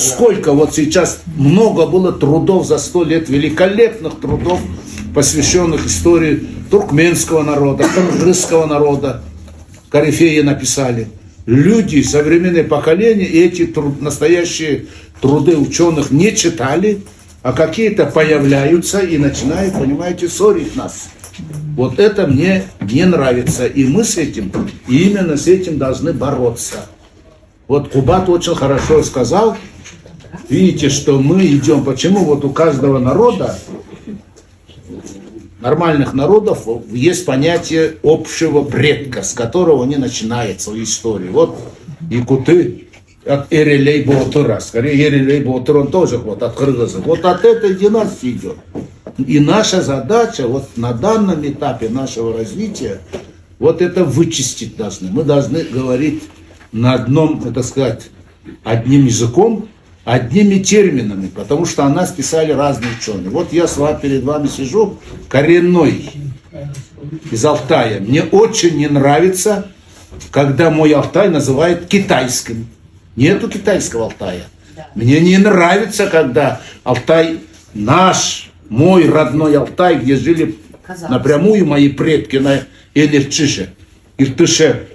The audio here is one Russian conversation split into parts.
Сколько вот сейчас много было трудов за 100 лет, великолепных трудов, посвященных истории туркменского народа, кыргызского народа. Корифеи написали. Люди, современные поколения, эти настоящие труды ученых не читали, а какие-то появляются и начинают, понимаете, ссорить нас. Вот это мне не нравится. И мы с этим, и именно с этим должны бороться. Вот Кубат очень хорошо сказал. Видите, что мы идем. Почему вот у каждого народа, нормальных народов, есть понятие общего предка, с которого они начинают свою историю. Вот якуты от Эрелей Баатыра. Скорее, Эрелей Баатыр, он тоже вот от кыргызов. Вот от этой династии идет. И наша задача вот на данном этапе нашего развития вот это вычистить должны. Мы должны говорить на одном, так сказать, одним языком, одними терминами, потому что о нас писали разные ученые. Вот я перед вами сижу, коренной из Алтая. Мне очень не нравится, когда мой Алтай называют китайским. Нету китайского Алтая. Мне не нравится, когда Алтай наш, мой родной Алтай, где жили напрямую мои предки на Иртыше,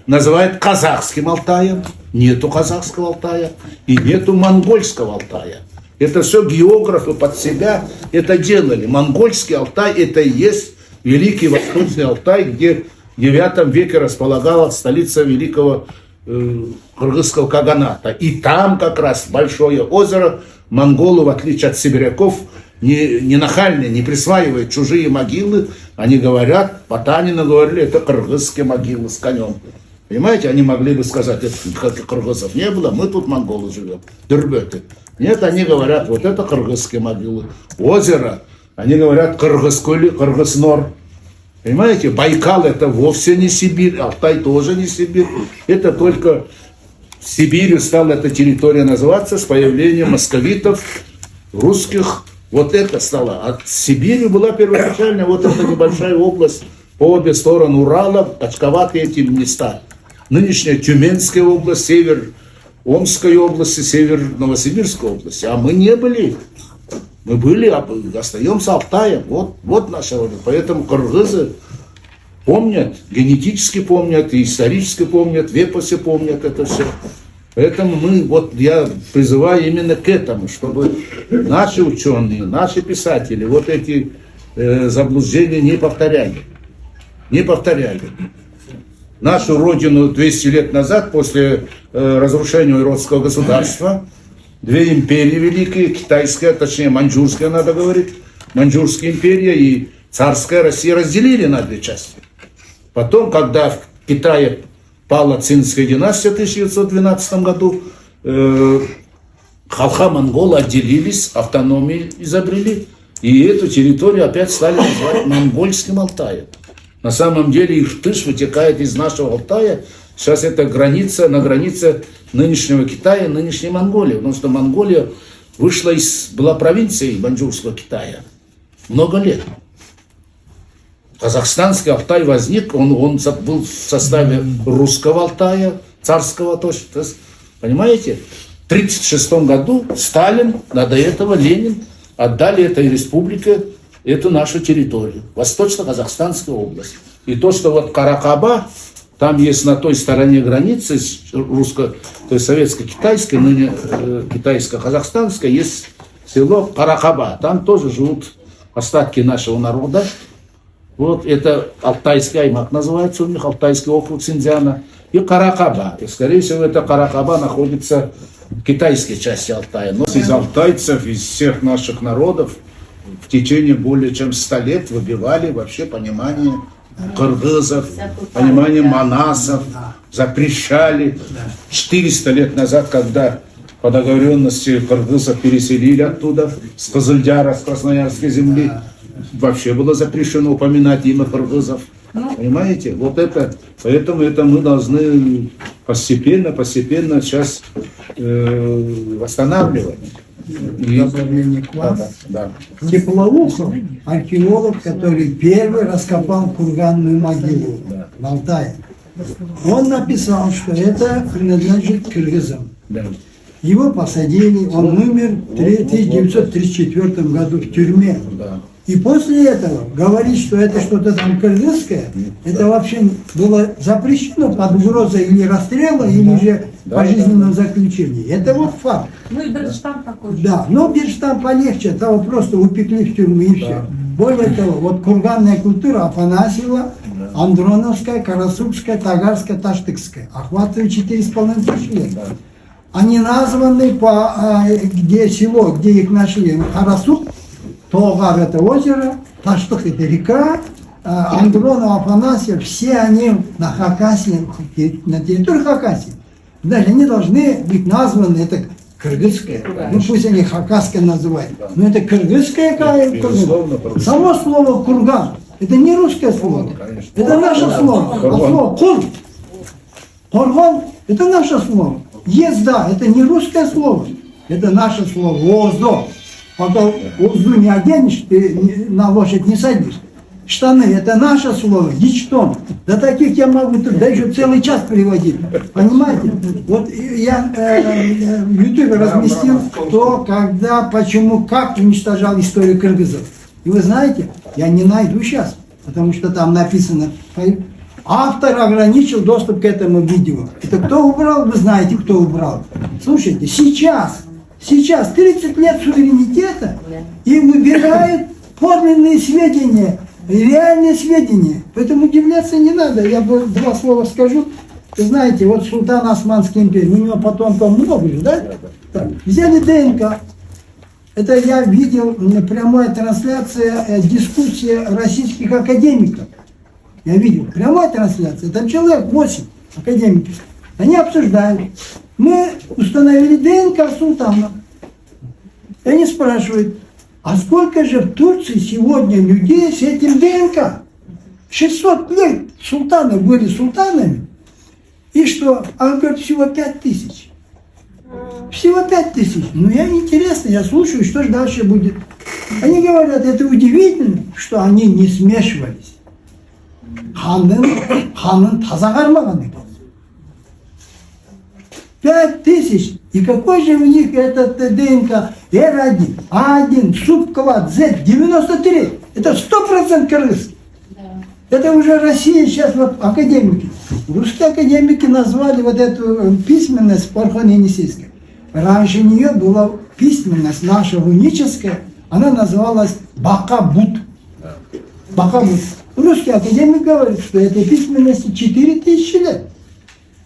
называют казахским Алтаем. Нету казахского Алтая и нету монгольского Алтая. Это все географы под себя это делали. Монгольский Алтай это и есть Великий Восточный Алтай, где в 9 веке располагалась столица Великого Кыргызского Каганата. И там как раз большое озеро. Монголы, в отличие от сибиряков, не нахальные, не присваивают чужие могилы. Они говорят, Потанина говорили, это кыргызские могилы с конем. Понимаете, они могли бы сказать, никаких кыргызов не было, мы тут монголы живем, дербеты. Нет, они говорят, вот это кыргызские могилы. Озеро, они говорят, Кыргыз-Нор. Понимаете, Байкал это вовсе не Сибирь, Алтай тоже не Сибирь. Это только Сибирью стала эта территория называться с появлением московитов, русских. Вот это стало. А Сибирью была первоначально вот эта небольшая область по обе стороны Урала, очковатые эти места. Нынешняя Тюменская область, север Омской области, север Новосибирской области. А мы не были. Мы были, остаемся Алтаем. Вот наша родина. Поэтому кыргызы помнят, генетически помнят, и исторически помнят, в эпосе помнят это все. Поэтому я призываю именно к этому, чтобы наши ученые, наши писатели вот эти заблуждения не повторяли. Не повторяли. Нашу родину 200 лет назад, после разрушения Иродского государства, две империи великие, китайская, точнее маньчжурская, надо говорить, маньчжурская империя и царская Россия разделили на две части. Потом, когда в Китае пала Цинская династия в 1912 году, халха-монголы отделились, автономию изобрели, и эту территорию опять стали называть монгольским Алтаем. На самом деле Иртыш вытекает из нашего Алтая. Сейчас это на границе нынешнего Китая и нынешней Монголии. Потому что Монголия была провинцией маньчжурского Китая много лет. Казахстанский Алтай возник, он был в составе русского Алтая, царского точно. Понимаете? В 1936 году Сталин, а до этого Ленин отдали этой республике эту нашу территорию, Восточно-Казахстанская область. И то, что вот Каракаба, там есть на той стороне границы то есть советско-китайской, ныне китайско-казахстанской, есть село Каракаба. Там тоже живут остатки нашего народа. Вот это Алтайский аймак называется у них, Алтайский округ Синьцзяна. И Каракаба. И, скорее всего, это Каракаба находится в китайской части Алтая. Но из алтайцев, из всех наших народов, в течение более чем 100 лет выбивали вообще понимание кыргызов, понимание манасов, запрещали. 400 лет назад, когда по договоренности кыргызов переселили оттуда, с Кызылдяра, с Красноярской земли, вообще было запрещено упоминать имя кыргызов. Понимаете? Вот это, поэтому это мы должны постепенно сейчас восстанавливать. Добавление к вам. Теплоухов, археолог, который первый раскопал курганную могилу в Алтае. Он написал, что это принадлежит кыргызам. Да. Его посадили, он умер в 1934 году в тюрьме. Да. И после этого говорить, что это что-то там кыргызское, это вообще было запрещено под угрозой или расстрела, или же пожизненного заключения. Это вот факт. Ну и Берштам такой же. Да, но Берштам полегче, того просто упекли в тюрьму и все. Более того, вот курганная культура Афанасьева, Андроновская, Карасукская, Тагарская, Таштыкская, охватывает 4,5 тысяч лет. Они названы по, где село, где их нашли, Карасук, Тогар это озеро, Таштык это река, Андронов, Афанасьев, все они на Хакасии, на территории Хакасии. Даже они должны быть названы, это кыргызское, ну пусть они хакасское называют, но это кыргызское, само слово курган, это не русское слово, это наше слово, слово кур, курган, это наше слово, езда, это не русское слово, это наше слово, оздо, пока озду не оденешь, ты на лошадь не садишься. Штаны, это наше слово, дичтон. Да таких я могу тут, да еще целый час приводить. Понимаете? Вот я в Ютубе разместил то, когда, почему, как уничтожал историю кыргызов. И вы знаете, я не найду сейчас, потому что там написано, автор ограничил доступ к этому видео. Это кто убрал? Вы знаете, кто убрал. Слушайте, сейчас 30 лет суверенитета и выбирают подлинные сведения, реальные сведения. Поэтому удивляться не надо. Я бы два слова скажу. Вы знаете, вот султан Османской империи, у него потомков много же, да? Так, взяли ДНК. Это я видел прямая трансляция, дискуссия российских академиков. Я видел, прямая трансляция. Там человек 8 академиков. Они обсуждают. Мы установили ДНК султана. И они спрашивают, а сколько же в Турции сегодня людей с этим ДНК? 600 лет султаны были султанами. И что? А он говорит, всего 5000. Всего 5000. Ну, я интересно, я слушаю, что же дальше будет. Они говорят, это удивительно, что они не смешивались. Ханын таза кармаган экен. 5000. И какой же у них этот ДНК? R1, A1, субклад, Z93. Это 100% кыргызский. Это уже Россия сейчас, вот академики. Русские академики назвали вот эту письменность Пархон-Енисейской. Раньше нее была письменность наша руническая, она называлась Бакабут. Бакабут. Русский академик говорит, что этой письменности 4000 лет.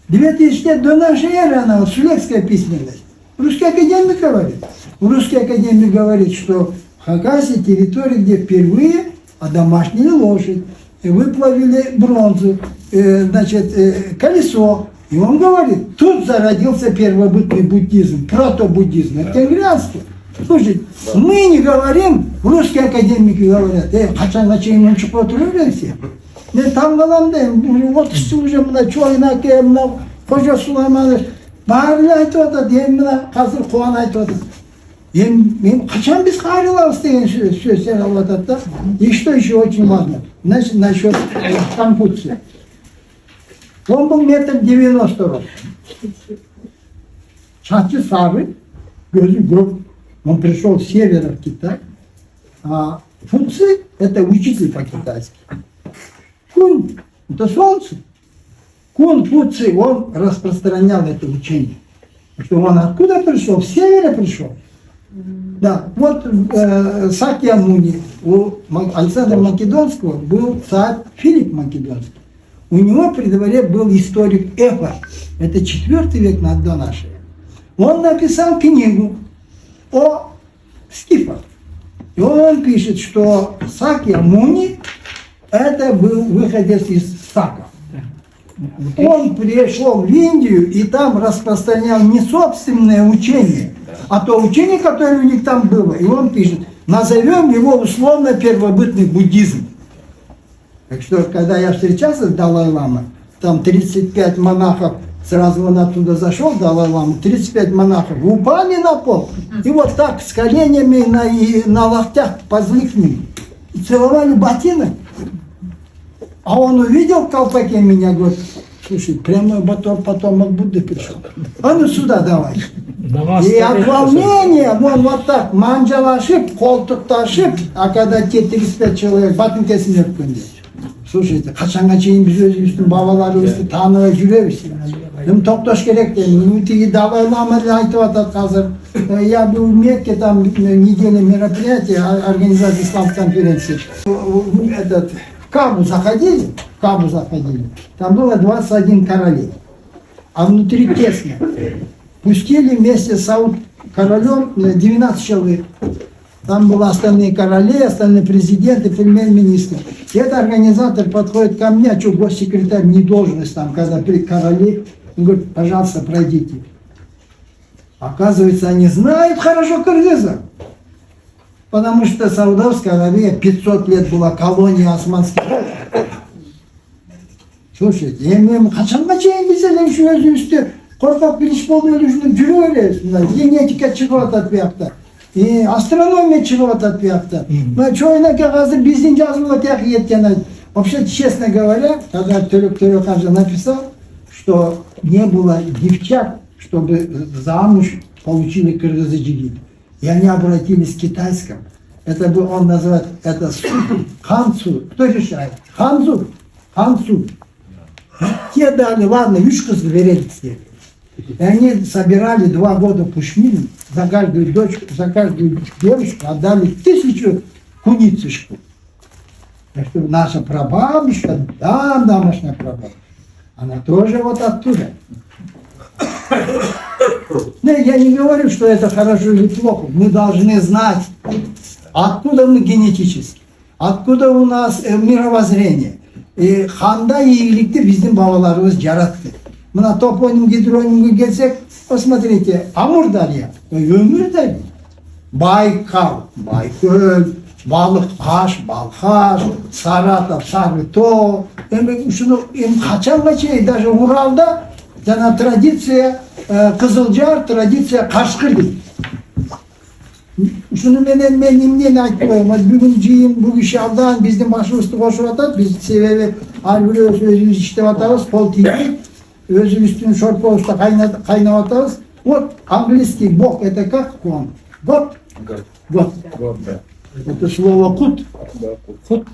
2000 лет до нашей эры она, вот шведская письменность. Русский академик говорит. Русский академик говорит, что в Хакасии территория, где впервые одомашнили лошадь, выплавили бронзу, колесо. И он говорит, тут зародился первобытный буддизм, протобуддизм, это кенгрианство. Слушайте, мы не говорим, русские академики говорят, хотя на чейном чупотрубе все. Не там баламдайм, вот уже мына чойнаке, мына Қожа Сулайманович, бәрін айтып отыр, енді мына қазір Қуан айтып отыр. Мен қашан біз қайрыламыз деген сөздер алып жатады да. И что еще очень важно, значит, насчет Конфуция. Он был 1,90 рост. Шаты сары, gözü груб. Он пришел с севера в Китай. А Фуци – это учитель по-китайски. Кун – это солнце. Кун Фуци, он распространял это учение. Что он откуда пришел? С севера пришел. Да, вот Сакьямуни, у Александра Македонского был царь Филипп Македонский. У него при дворе был историк Эфор. Это 4 век до нашей. Он написал книгу о скифах. И он пишет, что Сакьямуни это был выходец из Сака. Он пришел в Индию и там распространял не собственное учение, а то учение, которое у них там было. И он пишет, назовем его условно первобытный буддизм. Так что, когда я встречался с Далай-ламой, там 35 монахов, сразу он оттуда зашел, Далай-лама, 35 монахов, упали на пол, и вот так с коленями на локтях позли к ним, и целовали ботинок. А он увидел в колпаке меня, говорит, слушай, прямой потомок Будды пришел. А ну сюда давай. И от волнения, вон вот так, манжалашып, колтукташып, а когда те 35 человек батынкесин өткөндө. Слушайте, качанга чейин биз өзүбүздүн бабаларыбызды тааныбай жүрөбүз? Эми токтош керек дейм. Тиги Далай Лама эле айтып атат азыр. Я был в Мекке, там неделя мероприятия, организация исламской конференции. Этот, в Кабу заходили, там было 21 королей, а внутри тесно. Пустили вместе с королем 12 человек. Там были остальные короли, остальные президенты, премьер-министры. И этот организатор подходит ко мне, а что госсекретарь не должность там, когда при короле, он говорит, пожалуйста, пройдите. Оказывается, они знают хорошо кыргызов. Потому что Саудовская Аравия 500 лет была колонией османских. Слушайте, я качанга чейин биз эле ушу өзүбүздү коркок билиш болуп эле ушинтип жүрө беребиз. Генетика чыгып атат биякта. Астрономия чыгып атат биякта. Чойнаке азыр биздин жазылып атат кеткен. Вообще, честно говоря, когда Төрөканжа написал, что не было девчат, чтобы замуж получили кыргызы жигит. И они обратились к китайскому. Это бы он называет, это ханцу. Кто решает? Ханцу. Те дали, ладно, 3 кыз берете. И они собирали 2 года пушмин, за каждую дочку, за каждую девушку отдали 1000 куницышку. Так что наша прабабушка, да, домашняя прабабушка, она тоже вот оттуда. Но я не говорю, что это хорошо или плохо. Мы должны знать, откуда мы генетически, откуда у нас мировоззрение. И ханда ийгиликти биздин бабаларыбыз жаратты. Мына топоним, гидронимге келсек, посмотрите, Амурдарья, Өмүрдарья, Байкал, Байкөл, Балыккаш, Балхаш, Саратов, Сарытоо. Ушуну качанга чейин даже Уралда жана традиция Кызылжар, традиция Кашкыр дейт. Ушуну менен мен эмнени айтып коем? Бүгүн жыйын, бул киши абдан биздин башыбызды кошуп атат. Биз себеби ар бирөө өзүбүз иштеп атабыз, кол тийбей, өзүбүздүн шорпобузда кайнап атабыз. Вот английский бог это как он? Год. Это слово кут. Кут.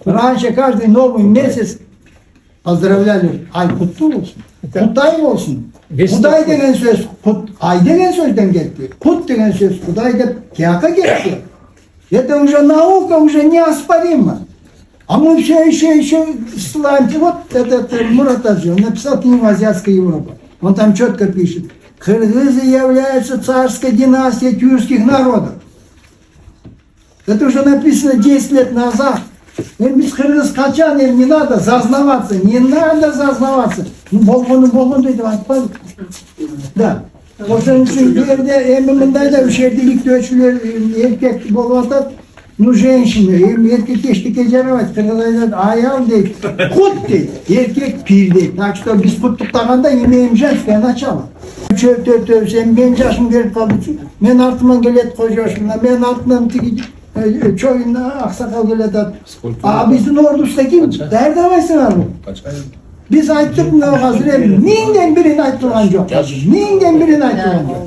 Раньше каждый новый месяц поздравляли ай куттуу болсун. Кутай болсун. Кудай деген сөз ай деген сөздөн келди. Кут деген сөз Кудай деп тияка кетти. Это уже наука, уже неоспоримо. А мы все еще славимся. Вот этот Муратаджи, он написал книгу «Азиатская Европа». Он там четко пишет. Кыргызы являются царской династией тюркских народов. Это уже написано 10 лет назад. Без кыргыз качан, не надо зазнаваться, болгону дейт айтпайбы. Да. Ошон үчүн жерде эми мындайда ушердиликтөөчүлөр эркек болуп атат. Ну, женщина, еркек ештеке жарабайт, кыргыз айтат, аял дейт, кут дейт, еркек пир дейт. Так что биз куттуктаганда имеем женское начало. Чөптөп, сен менин жашым келип калды, мен артыман келет кожошуна, мен артынан тиги чойун аксакал келет атат. А биздин ордубузда ким? Даярдабайсыңар бу. Биз айттык мына азыр эми 1000ден бирин айтылган жок. 1000ден бирин айтылган жок.